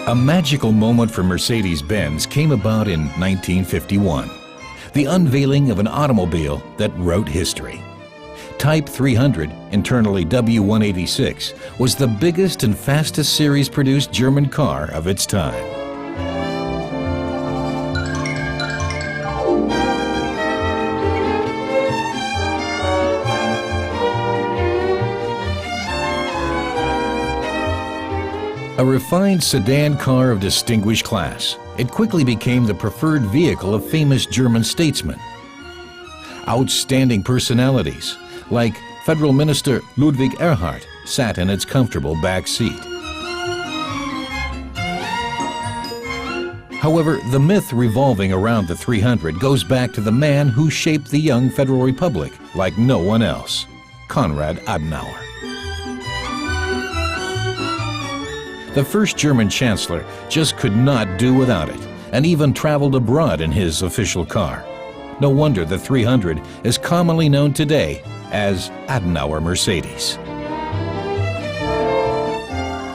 A magical moment for Mercedes-Benz came about in 1951, the unveiling of an automobile that wrote history. Type 300, internally W186, was the biggest and fastest series-produced German car of its time. A refined sedan car of distinguished class, it quickly became the preferred vehicle of famous German statesmen. Outstanding personalities, like Federal Minister Ludwig Erhard, sat in its comfortable back seat. However, the myth revolving around the 300 goes back to the man who shaped the young Federal Republic like no one else, Konrad Adenauer. The first German chancellor just could not do without it, and even traveled abroad in his official car. No wonder the 300 is commonly known today as Adenauer Mercedes.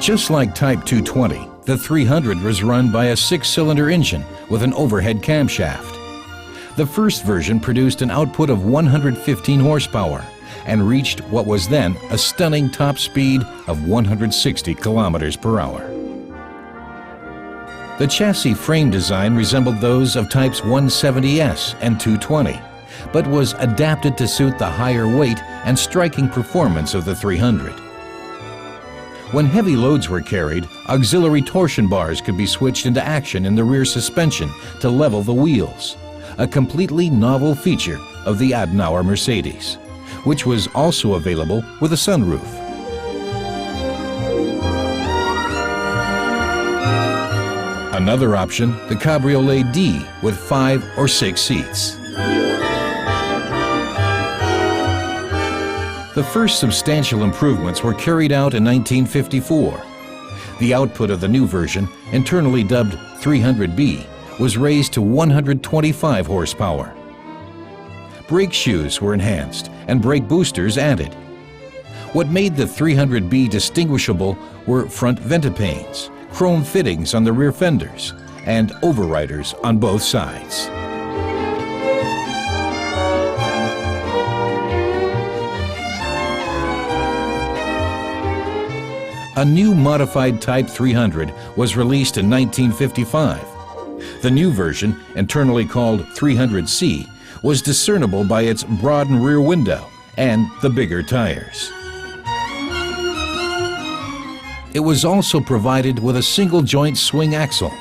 Just like Type 220, the 300 was run by a 6-cylinder engine with an overhead camshaft. The first version produced an output of 115 horsepower and reached what was then a stunning top speed of 160 kilometers per hour. The chassis frame design resembled those of Types 170S and 220, but was adapted to suit the higher weight and striking performance of the 300. When heavy loads were carried, auxiliary torsion bars could be switched into action in the rear suspension to level the wheels, a completely novel feature of the Adenauer Mercedes, which was also available with a sunroof. Another option, the Cabriolet D with 5 or 6 seats. The first substantial improvements were carried out in 1954. The output of the new version, internally dubbed 300B, was raised to 125 horsepower. Brake shoes were enhanced and brake boosters added. What made the 300B distinguishable were front ventipanes, chrome fittings on the rear fenders, and overriders on both sides. A new modified Type 300 was released in 1955. The new version, internally called 300C, was discernible by its broadened rear window and the bigger tires. It was also provided with a single-joint swing axle.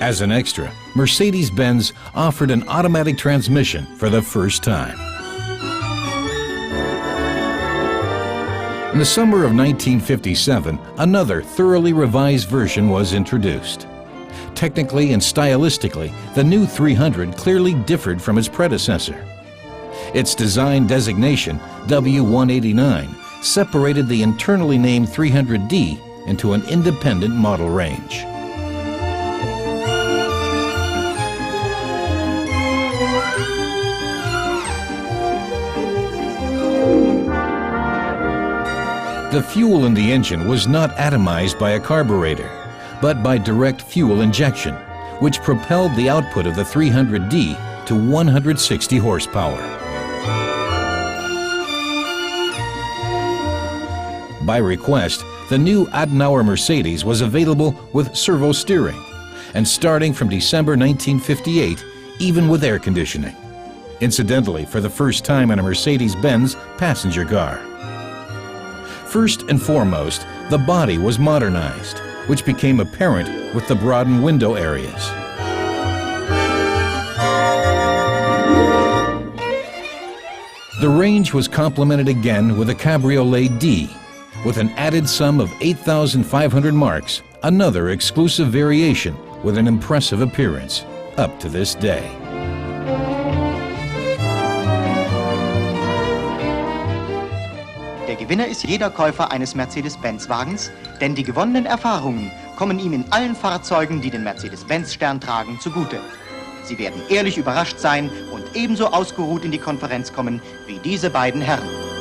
As an extra, Mercedes-Benz offered an automatic transmission for the first time. In the summer of 1957, another thoroughly revised version was introduced. Technically and stylistically, the new 300 clearly differed from its predecessor. Its design designation, W189, separated the internally named 300D into an independent model range. The fuel in the engine was not atomized by a carburetor, but by direct fuel injection, which propelled the output of the 300D to 160 horsepower. By request, the new Adenauer Mercedes was available with servo steering, and starting from December 1958, even with air conditioning. Incidentally, for the first time in a Mercedes-Benz passenger car. First and foremost, the body was modernized, which became apparent with the broadened window areas. The range was complemented again with a Cabriolet D, with an added sum of 8,500 marks, another exclusive variation with an impressive appearance, up to this day. Der Gewinner ist jeder Käufer eines Mercedes-Benz-Wagens, denn die gewonnenen Erfahrungen kommen ihm in allen Fahrzeugen, die den Mercedes-Benz-Stern tragen, zugute. Sie werden ehrlich überrascht sein und ebenso ausgeruht in die Konferenz kommen wie diese beiden Herren.